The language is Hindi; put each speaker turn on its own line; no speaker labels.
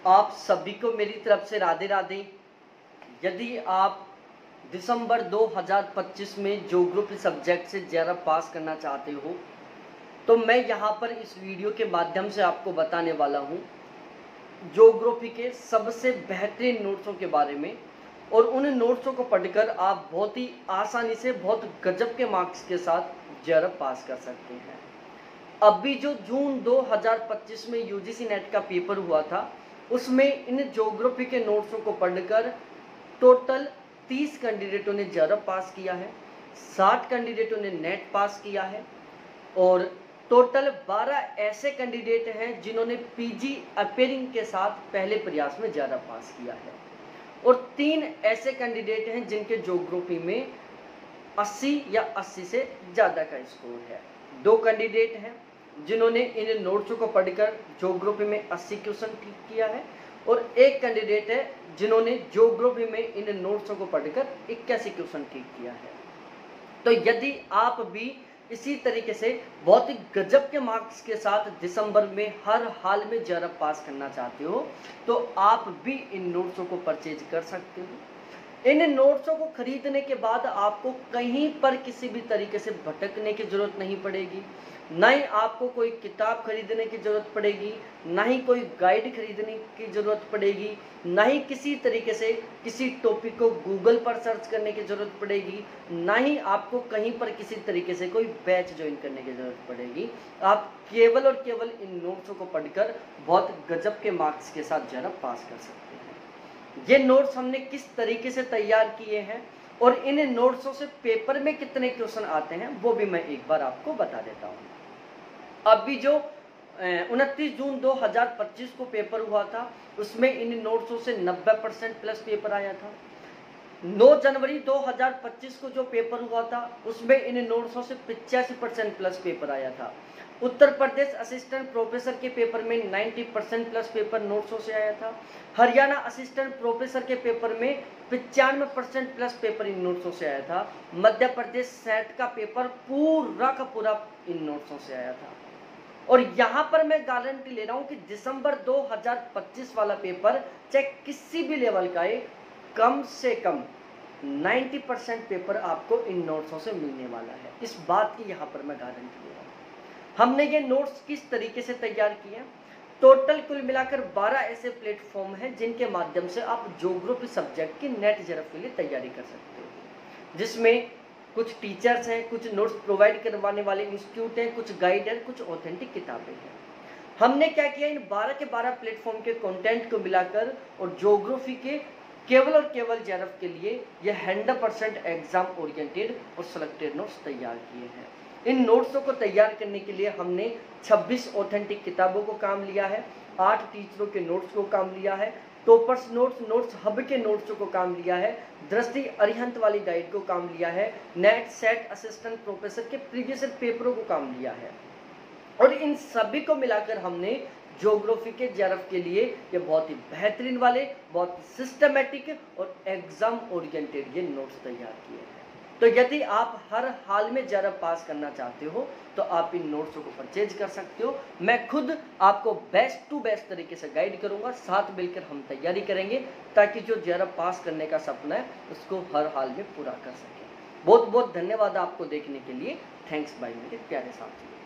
आप सभी को मेरी तरफ से राधे राधे। यदि आप दिसंबर 2025 में ज्योग्राफी सब्जेक्ट से जेआरएफ पास करना चाहते हो तो मैं यहाँ पर इस वीडियो के माध्यम से आपको बताने वाला हूँ ज्योग्राफी के सबसे बेहतरीन नोट्सों के बारे में, और उन नोट्सों को पढ़कर आप बहुत ही आसानी से बहुत गजब के मार्क्स के साथ जेआरएफ पास कर सकते हैं। अभी जो जून 2025 में यूजीसी नेट का पेपर हुआ था उसमें इन ज्योग्राफी के नोट्सों को पढ़कर टोटल 30 कैंडिडेटों ने जेआरएफ पास किया है, 60 कैंडिडेटों ने नेट पास किया है और टोटल 12 ऐसे कैंडिडेट हैं जिन्होंने पीजी अपेयरिंग के साथ पहले प्रयास में जेआरएफ पास किया है, और 3 ऐसे कैंडिडेट हैं जिनके ज्योग्राफी में 80 या 80 से ज़्यादा का स्कोर है। 2 कैंडिडेट हैं जिन्होंने इन नोट्सों को पढ़कर ज्योग्राफी में 80 क्वेश्चन ठीक किया है, और 1 कैंडिडेट है जिन्होंने ज्योग्राफी में इन नोट्सों को पढ़कर 81 क्वेश्चन ठीक किया है। तो यदि आप भी इसी तरीके से बहुत ही गजब के मार्क्स के साथ दिसंबर में हर हाल में जेआरएफ पास करना चाहते हो तो आप भी इन नोट्सों को परचेज कर सकते हो। इन नोट्सों को खरीदने के बाद आपको कहीं पर किसी भी तरीके से भटकने की जरूरत नहीं पड़ेगी, ना ही आपको कोई किताब खरीदने की जरूरत पड़ेगी, ना ही कोई गाइड खरीदने की जरूरत पड़ेगी, ना ही किसी तरीके से किसी टॉपिक को गूगल पर सर्च करने की जरूरत पड़ेगी, ना ही आपको कहीं पर किसी तरीके से कोई बैच ज्वाइन करने की जरूरत पड़ेगी। आप केवल और केवल इन नोट्सों को पढ़कर बहुत गजब के मार्क्स के साथ जेआरएफ पास कर सकते हैं। ये नोट्स हमने किस तरीके से तैयार किए हैं और इन नोट्सों से पेपर में कितने क्वेश्चन आते हैं वो भी मैं एक बार आपको बता देता हूँ। अभी जो 29 जून 2025 को पेपर हुआ था उसमें इन नोट्सों से 90% प्लस पेपर आया था। 9 जनवरी 2025 को जो पेपर हुआ था उसमें इन नोट्सों से 85% प्लस पेपर आया था। उत्तर प्रदेश असिस्टेंट प्रोफेसर के पेपर में 90% प्लस पेपर नोट्सों से आया था। हरियाणा असिस्टेंट प्रोफेसर के पेपर में 95% प्लस पेपर इन नोट्सों से आया था। मध्य प्रदेश सेट का पेपर पूरा का पूरा इन नोट्सों से आया था। और यहाँ पर मैं गारंटी ले रहा हूँ कि दिसंबर 2025 वाला पेपर चाहे किसी भी लेवल का है, कम से कम 90% पेपर आपको इन नोट्सों से मिलने वाला है। इस बात की यहाँ पर मैं गारंटी ले रहा हूँ। हमने ये नोट्स किस तरीके से तैयार किए, टोटल कुल मिलाकर 12 ऐसे प्लेटफॉर्म हैं जिनके माध्यम से आप ज्योग्राफी सब्जेक्ट की नेट जेआरएफ के लिए तैयारी कर सकते हो, जिसमें कुछ टीचर्स हैं, कुछ नोट्स प्रोवाइड करवाने वाले इंस्टीट्यूट हैं, कुछ गाइड हैं, कुछ ऑथेंटिक किताबें हैं। हमने क्या किया, इन 12 के 12 प्लेटफॉर्म के कंटेंट को मिलाकर और ज्योग्राफी के केवल और केवल जेआरएफ के लिए यह 100% एग्जाम ओरिएंटेड और सिलेक्टेड नोट्स तैयार किए हैं। इन नोट्सों को तैयार करने के लिए हमने 26 ऑथेंटिक किताबों को काम लिया है, 8 टीचरों के नोट्स को काम लिया है, टॉपर्स नोट्स हब के नोट्सों को काम लिया है, दृष्टि अरिहंत वाली गाइड को काम लिया है, नेट सेट असिस्टेंट प्रोफेसर के प्रीवियस पेपरों को काम लिया है, और इन सभी को मिलाकर हमने ज्योग्राफी के जेआरएफ के लिए ये बहुत ही बेहतरीन वाले, बहुत सिस्टमेटिक और एग्जाम ओरिएंटेड ये नोट्स तैयार किए हैं। तो यदि आप हर हाल में जेआरएफ पास करना चाहते हो तो आप इन नोट्सों को परचेज कर सकते हो। मैं खुद आपको बेस्ट टू बेस्ट तरीके से गाइड करूंगा, साथ मिलकर हम तैयारी करेंगे ताकि जो जेआरएफ पास करने का सपना है उसको हर हाल में पूरा कर सकें। बहुत बहुत धन्यवाद आपको देखने के लिए। थैंक्स बाय मेरे प्यारे साथियों।